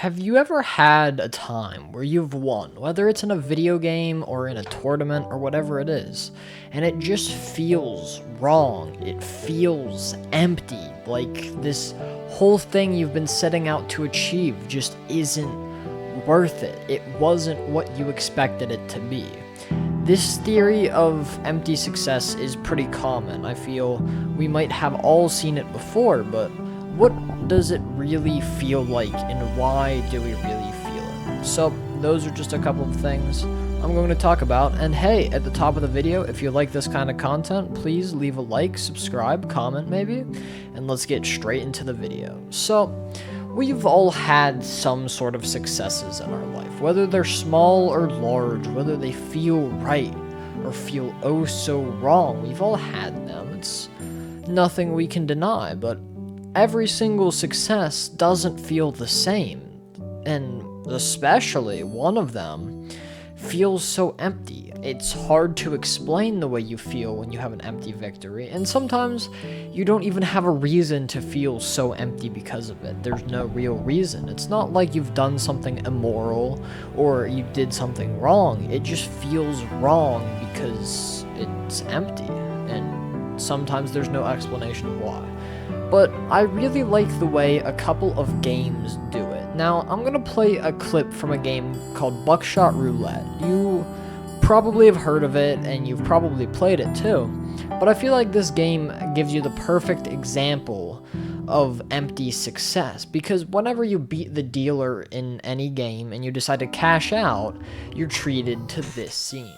Have you ever had a time where you've won, whether it's in a video game or in a tournament or whatever it is, and it just feels wrong? It feels empty, like this whole thing you've been setting out to achieve just isn't worth it. It wasn't what you expected it to be. This theory of empty success is pretty common. I feel we might have all seen it before, but what does it really feel like, and why do we really feel it? So those are just a couple of things I'm going to talk about. And hey, at the top of the video, if you like this kind of content, please leave a like, subscribe, comment maybe, and let's get straight into the video. So we've all had some sort of successes in our life, whether they're small or large, whether they feel right or feel oh so wrong. We've all had them. It's nothing we can deny, but every single success doesn't feel the same, and especially one of them feels so empty. It's hard to explain the way you feel when you have an empty victory, and sometimes you don't even have a reason to feel so empty because of it. There's no real reason. It's not like you've done something immoral or you did something wrong. It just feels wrong because it's empty, and sometimes there's no explanation of why. But I really like the way a couple of games do it. Now, I'm gonna play a clip from a game called Buckshot Roulette. You probably have heard of it, and you've probably played it too. But I feel like this game gives you the perfect example of empty success, because whenever you beat the dealer in any game and you decide to cash out, you're treated to this scene.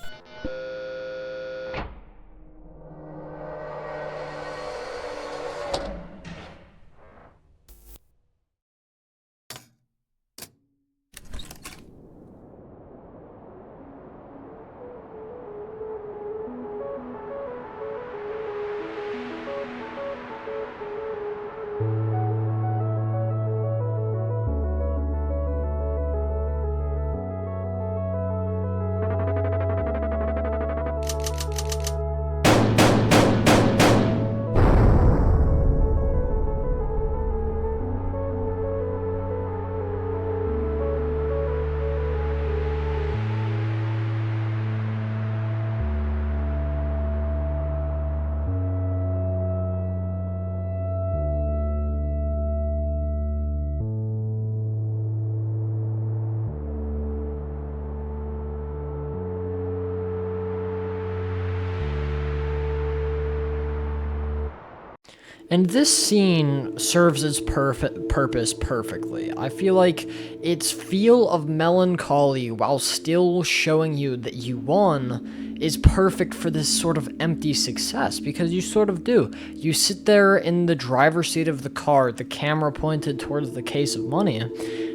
And this scene serves its purpose perfectly. I feel like its feel of melancholy while still showing you that you won is perfect for this sort of empty success, because you sort of do. You sit there in the driver's seat of the car, the camera pointed towards the case of money,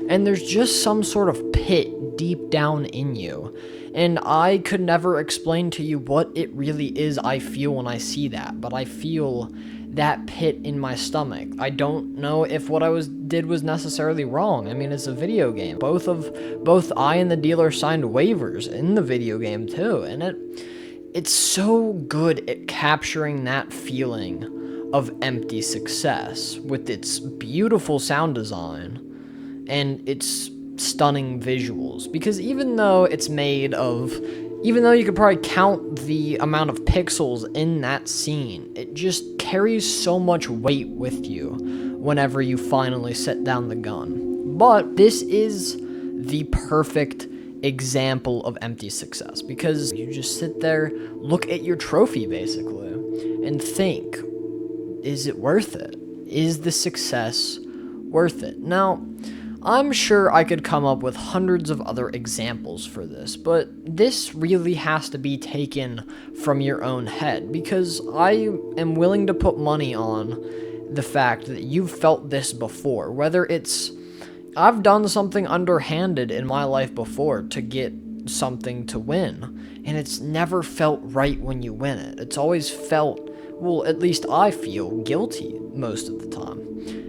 and there's just some sort of pit deep down in you. And I could never explain to you what it really is I feel when I see that, but I feel that pit in my stomach. I don't know if what I did was necessarily wrong. I mean, it's a video game. Both I and the dealer signed waivers in the video game too, and it's so good at capturing that feeling of empty success with its beautiful sound design and its stunning visuals. Because even though you could probably count the amount of pixels in that scene, it just carries so much weight with you whenever you finally set down the gun. But this is the perfect example of empty success, because you just sit there, look at your trophy basically, and think, is it worth it? Is the success worth it? Now, I'm sure I could come up with hundreds of other examples for this, but this really has to be taken from your own head, because I am willing to put money on the fact that you've felt this before. Whether it's, I've done something underhanded in my life before to get something to win, and it's never felt right when you win it. It's always felt, well, at least I feel guilty most of the time,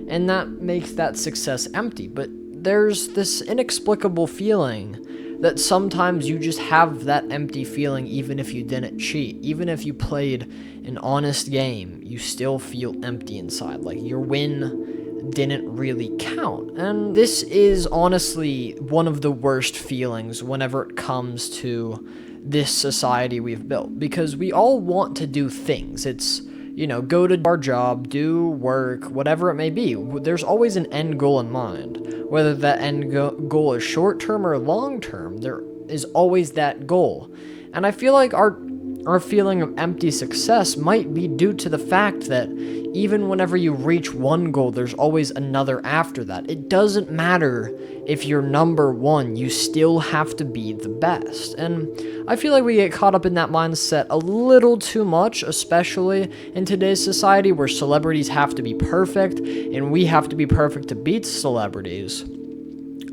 and that makes that success empty. But there's this inexplicable feeling that sometimes you just have that empty feeling even if you didn't cheat. Even if you played an honest game, you still feel empty inside. Like your win didn't really count. And this is honestly one of the worst feelings whenever it comes to this society we've built, because we all want to do things. It's, go to our job, do work, whatever it may be. There's always an end goal in mind. Whether that end goal is short-term or long-term, there is always that goal. And I feel like our feeling of empty success might be due to the fact that even whenever you reach one goal, there's always another after that. It doesn't matter if you're number one, you still have to be the best. And I feel like we get caught up in that mindset a little too much, especially in today's society where celebrities have to be perfect and we have to be perfect to beat celebrities.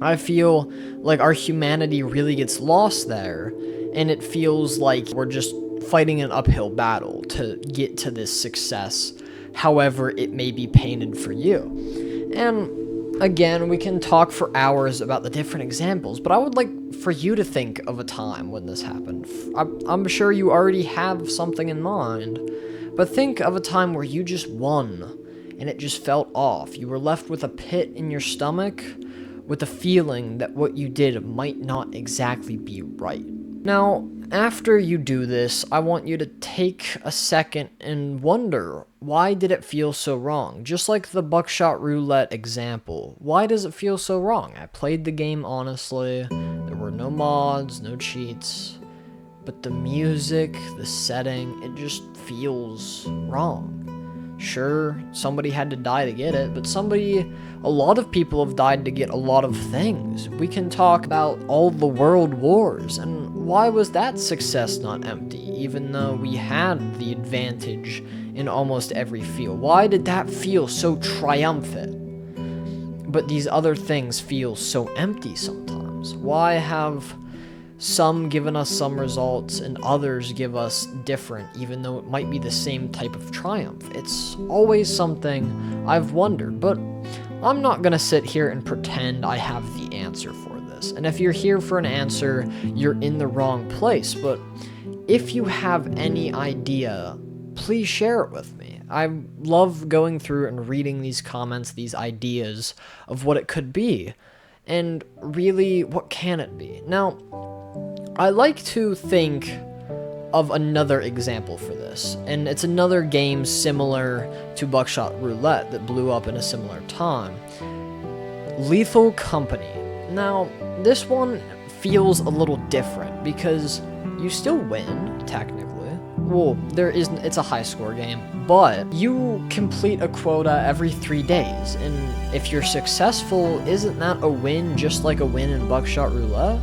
I feel like our humanity really gets lost there, and it feels like we're just fighting an uphill battle to get to this success, however it may be painted for you. And again, we can talk for hours about the different examples, but I would like for you to think of a time when this happened. I'm sure you already have something in mind, but think of a time where you just won and it just felt off. You were left with a pit in your stomach, with a feeling that what you did might not exactly be right. Now, after you do this, I want you to take a second and wonder, why did it feel so wrong? Just like the buckshot roulette example. Why does it feel so wrong? I played the game honestly. There were no mods, no cheats. But the music, the setting, it just feels wrong. Sure, somebody had to die to get it, but a lot of people have died to get a lot of things. We can talk about all the world wars, and why was that success not empty, even though we had the advantage in almost every field? Why did that feel so triumphant, but these other things feel so empty sometimes? Why have some given us some results and others give us different, even though it might be the same type of triumph? It's always something I've wondered, but I'm not gonna sit here and pretend I have the answer for this. And if you're here for an answer, you're in the wrong place. But if you have any idea, please share it with me. I love going through and reading these comments, these ideas of what it could be. And really, what can it be? Now, I like to think of another example for this, and it's another game similar to Buckshot Roulette that blew up in a similar time. Lethal Company. Now, this one feels a little different because you still win, technically. Well, it's a high score game, but you complete a quota every 3 days, and if you're successful, isn't that a win just like a win in Buckshot Roulette?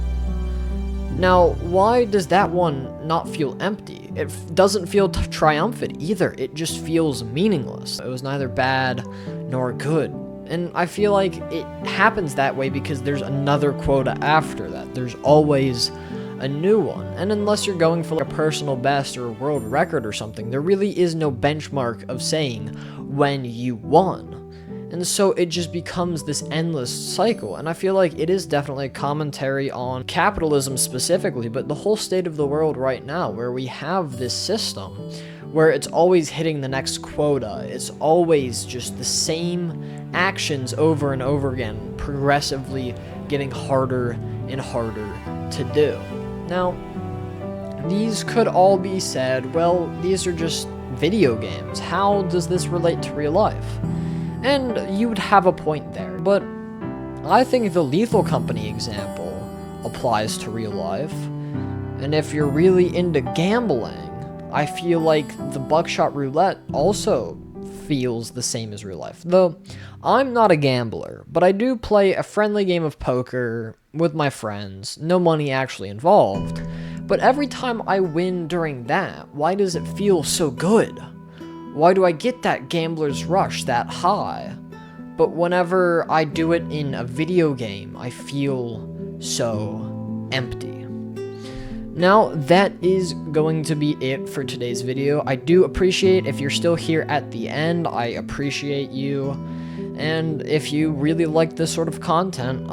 Now, why does that one not feel empty? It doesn't feel triumphant either. It just feels meaningless. It was neither bad nor good. And I feel like it happens that way because there's another quota after that. There's always a new one. And unless you're going for like a personal best or a world record or something, there really is no benchmark of saying when you won. And so it just becomes this endless cycle. And I feel like it is definitely a commentary on capitalism specifically, but the whole state of the world right now, where we have this system where it's always hitting the next quota. It's always just the same actions over and over again, progressively getting harder and harder to do. Now, these could all be said, well, these are just video games. How does this relate to real life? And you would have a point there, but I think the Lethal Company example applies to real life. And if you're really into gambling, I feel like the Buckshot Roulette also feels the same as real life. Though, I'm not a gambler, but I do play a friendly game of poker with my friends, no money actually involved. But every time I win during that, why does it feel so good? Why do I get that gambler's rush, that high? But whenever I do it in a video game, I feel so empty. Now, that is going to be it for today's video. I do appreciate if you're still here at the end. I appreciate you. And if you really like this sort of content,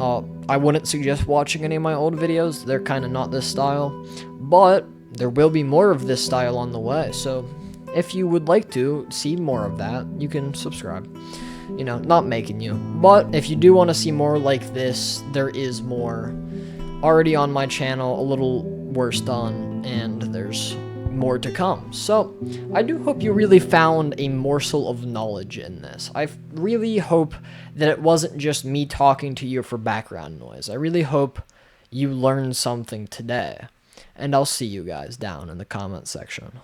I wouldn't suggest watching any of my old videos. They're kind of not this style. But there will be more of this style on the way, so if you would like to see more of that, you can subscribe. you know, not making you. But if you do want to see more like this, there is more already on my channel, a little worse done, and there's more to come. So I do hope you really found a morsel of knowledge in this. I really hope that it wasn't just me talking to you for background noise. I really hope you learned something today. And I'll see you guys down in the comment section.